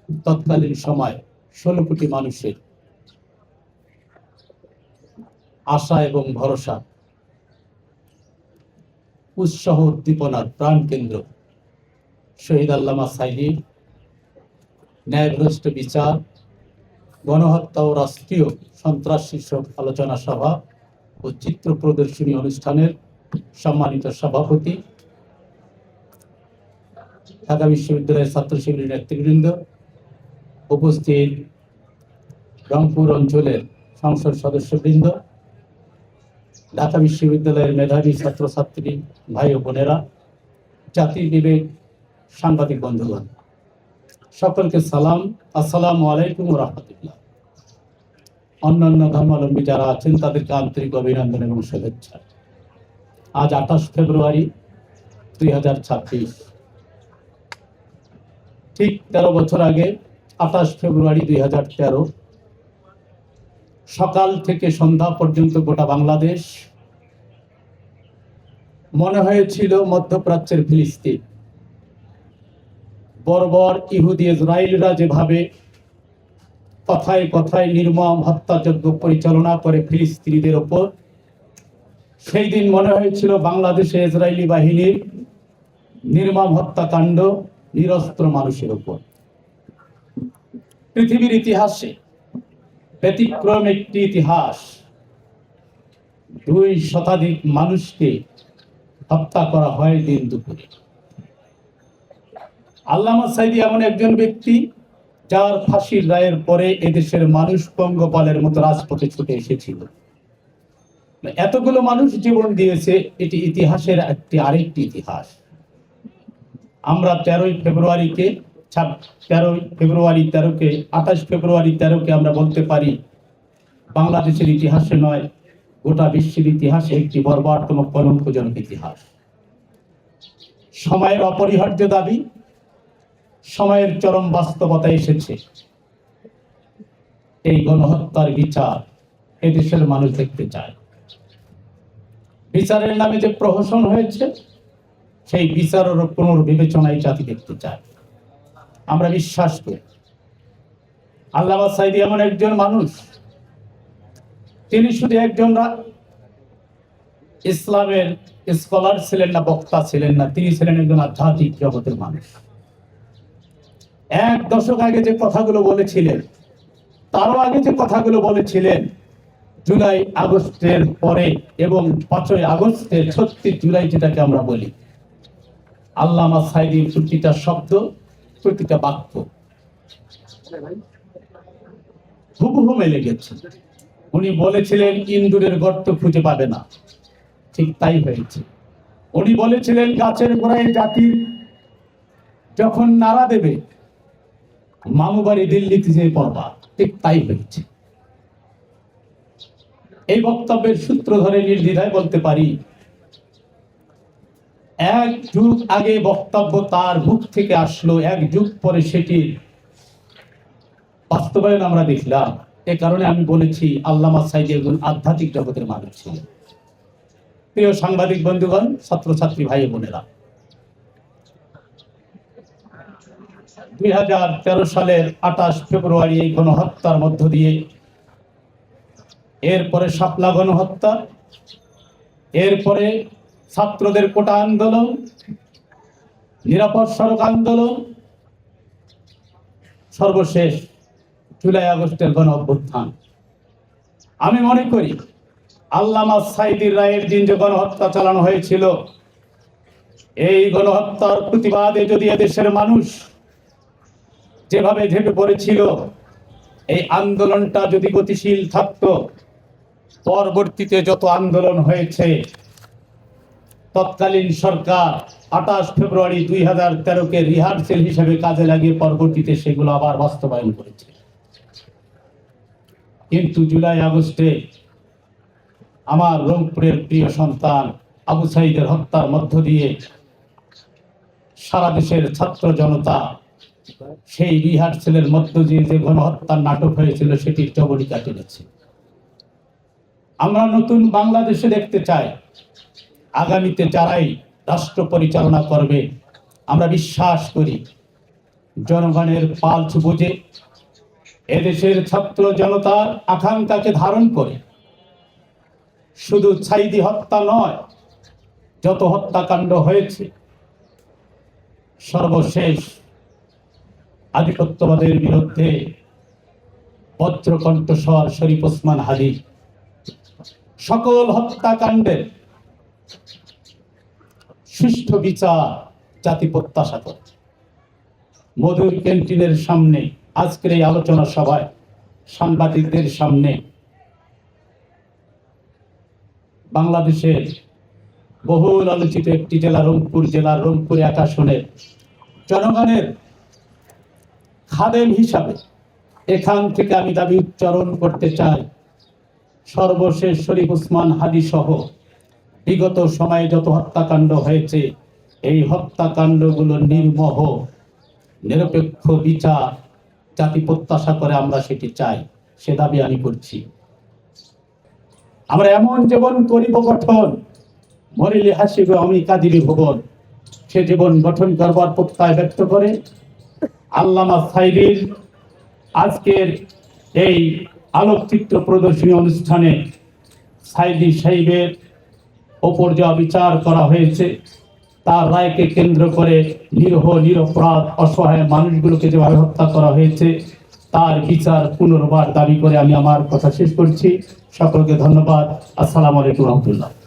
তৎকালীন সময় 16 কোটি মানুষের আশা এবং ভরসা, উৎসাহ উদ্দীপনার প্রাণকেন্দ্র শহীদ আল্লামা সাঈদীর ন্যায়ভ্রষ্ট বিচার, গণহত্যা ও রাষ্ট্রীয় সন্ত্রাস শীর্ষক আলোচনা সভা ও চিত্র প্রদর্শনী অনুষ্ঠানের সম্মানিত সভাপতি, ঢাকা বিশ্ববিদ্যালয়ের ছাত্র শিবিরের নেতৃবৃন্দ, উপস্থিত রংপুর অঞ্চলের সংসদ সদস্যবৃন্দ, ঢাকা বিশ্ববিদ্যালয়ের মেধাবী ছাত্রছাত্রী ভাই ও বোনেরা, জাতির বিবেক সাংবাদিক বন্ধুগণ, সকলকে সালাম। আসসালামু আলাইকুম ওয়া রাহমাতুল্লাহ। অন্যান্য ধর্মাবলম্বী যারা আছেন তাদেরকে আন্তরিক অভিনন্দন এবং শুভেচ্ছা। আজ 28 ফেব্রুয়ারি 2026, ঠিক 13 বছর আগে 28 ফেব্রুয়ারি 2013 সকাল থেকে সন্ধ্যা পর্যন্ত গোটা বাংলাদেশ মনে হয়েছিল মধ্যপ্রাচ্যের ফিলিস্তিন। বর্বর ইহুদি ইসরায়েলরা যেভাবে কথায় কথায় নির্মম হত্যাযজ্ঞ পরিচালনা করে ফিলিস্তিনিদের ওপর, সেই দিন মনে হয়েছিল বাংলাদেশে ইসরায়েলি বাহিনীর নির্মম হত্যাকাণ্ড নিরস্ত্র মানুষের ওপর। পৃথিবীর ইতিহাসে ব্যতিক্রম একটি ইতিহাস, 2 শতাধিক মানুষকে হত্যা করা হয় দিন দুপুরে। আল্লামা সাঈদী এমন একজন ব্যক্তি যার ফাঁসির রায়ের পরে এদেশের মানুষ পঙ্গপালের মতো রাজপথে ছুটে এসেছিল। এতগুলো মানুষ জীবন দিয়েছে, এটি ইতিহাসের আরেকটি ইতিহাস। আমরা 28 ফেব্রুয়ারি 13কে আমরা বলতে পারি বাংলাদেশের ইতিহাসে নয়, গোটা বিশ্বের ইতিহাসে একটি বর্বরতম কলঙ্কজনক ইতিহাস। সময়ের অপরিহার্য দাবি, সময়ের চরম বাস্তবতা এসেছে। এই গণহত্যার বিচার এদেশের মানুষ দেখতে চায়। বিচারের নামে যে প্রহসন হয়েছে, সেই বিচারের পুনর্বিবেচনায় জাতি দেখতে চায়। আমরা বিশ্বাস করি আল্লামা সাঈদী এমন একজন মানুষ, তিনি শুধু একজন ইসলামের স্কলার ছিলেন না, বক্তা ছিলেন না, তিনি ছিলেন একজন আধ্যাত্মিক জগতের মানুষ। 1 দশক আগে যে কথাগুলো বলেছিলেন, তারও আগে যে কথাগুলো বলেছিলেন, জুলাই আগস্টের পরে এবং 5ই আগস্টের 36 জুলাই যেটাকে আমরা বলি, আল্লামা সাঈদীর প্রতিটা শব্দ, প্রতিটা বাক্য হুবহু মিলে গেছে। উনি বলেছিলেন ইন্দুরের গর্ত খুঁজে পাবে না, ঠিক তাই হয়েছে। উনি বলেছিলেন গাছের গোড়ায় জাতি যখন নাড়া দেবে, মামু বাড়ি দিল্লিতে যে পড়বা, ঠিক তাই হয়েছে। এই বক্তব্যের সূত্র ধরে নির্দ্বিধায় বলতে পারি, 1 যুগ আগে বক্তব্য তার মুখ থেকে আসলো, 1 যুগ পরে সেটির বাস্তবায়ন আমরা দেখলাম। এ কারণে আমি বলেছি আল্লামা সাঈদী একজন আধ্যাত্মিক জগতের মানুষ ছিলেন। প্রিয় সাংবাদিক বন্ধুগণ, ছাত্রছাত্রী ভাই বোনেরা, 2013 সালের 28 ফেব্রুয়ারি এই গণহত্যার মধ্য দিয়ে, এরপরে শাপলা গণহত্যা, এরপরে ছাত্রদের কোটা আন্দোলন, নিরাপদ সড়ক আন্দোলন, সর্বশেষ জুলাই আগস্টের গণ অভ্যুত্থান। আমি মনে করি আল্লামা সাঈদীর রায়ের দিন যে গণহত্যা চালানো হয়েছিল, এই গণহত্যার প্রতিবাদে যদি এদেশের মানুষ যেভাবে ঝেঁপে পড়েছিল, এই আন্দোলনটা যদি গতিশীল থাকতো, পরবর্তীতে যত আন্দোলন হয়েছে, তৎকালীন সরকার 28 ফেব্রুয়ারি 2013কে রিহার্সেল হিসেবে কাজে লাগিয়ে পরবর্তীতে সেগুলো আবার বাস্তবায়ন করেছে। কিন্তু জুলাই আগস্টে আমার রংপুরের প্রিয় সন্তান আবু সাঈদের হত্যার মধ্য দিয়ে সারা দেশের ছাত্র জনতা সেই রিহার্সেলের মধ্য দিয়ে যে গণহত্যার নাটক হয়েছিল, সেটির চবনিকা টেনেছে। আমরা নতুন বাংলাদেশে দেখতে চাই। আগামীতে যারাই রাষ্ট্র পরিচালনা করবে, আমরা বিশ্বাস করি জনগণের পালস বুঝে এদেশের ছাত্র জনতার আকাঙ্ক্ষাকে ধারণ করে শুধু সাইদী হত্যা নয়, যত হত্যাকাণ্ড হয়েছে, সর্বশেষ আধিপত্যবাদের বিরুদ্ধে বজ্রকণ্ঠস্বর শরীফ ওসমান হাদি, সকল হত্যাকাণ্ডের সুষ্ঠু বিচার জাতি প্রত্যাশা করে। মধুর ক্যান্টিনের সামনে আজকের এই আলোচনা সভায় সাংবাদিকদের সামনে বাংলাদেশের বহুল আলোচিত একটি জেলা রংপুর জেলার রংপুর এক আসনের জনগণের খাদেম হিসাবে এখান থেকে আমি দাবি উচ্চারণ করতে চাই, সর্বশেষ শরীফ ওসমান হাদি সহ বিগত সময়ে যত হত্যাকাণ্ড হয়েছে, এই হত্যাকাণ্ডগুলো নির্মোহ নিরপেক্ষ বিচার জাতি প্রত্যাশা করে, আমরা সেটি চাই, সে দাবি আমি করছি। আমরা এমন জীবন করিব গঠন, মরিলে হাসিব আমি কাঁদিবে ভুবন, সে জীবন গঠন করবার প্রত্যয় ব্যক্ত করে আল্লামা সাঈদীর আজকের এই আলোকচিত্র প্রদর্শনী অনুষ্ঠানে সাঈদী সাহেবের ওপর যা বিচার করা হয়েছে, তার রায়কে কেন্দ্র করে নিরীহ নিরপরাধ অসহায় মানুষগুলোকে যেভাবে হত্যা করা হয়েছে, তার বিচার পুনর্বার দাবি করে আমি আমার কথা শেষ করছি। সকলকে ধন্যবাদ। আসসালামু আলাইকুম রহমতুল্লাহ।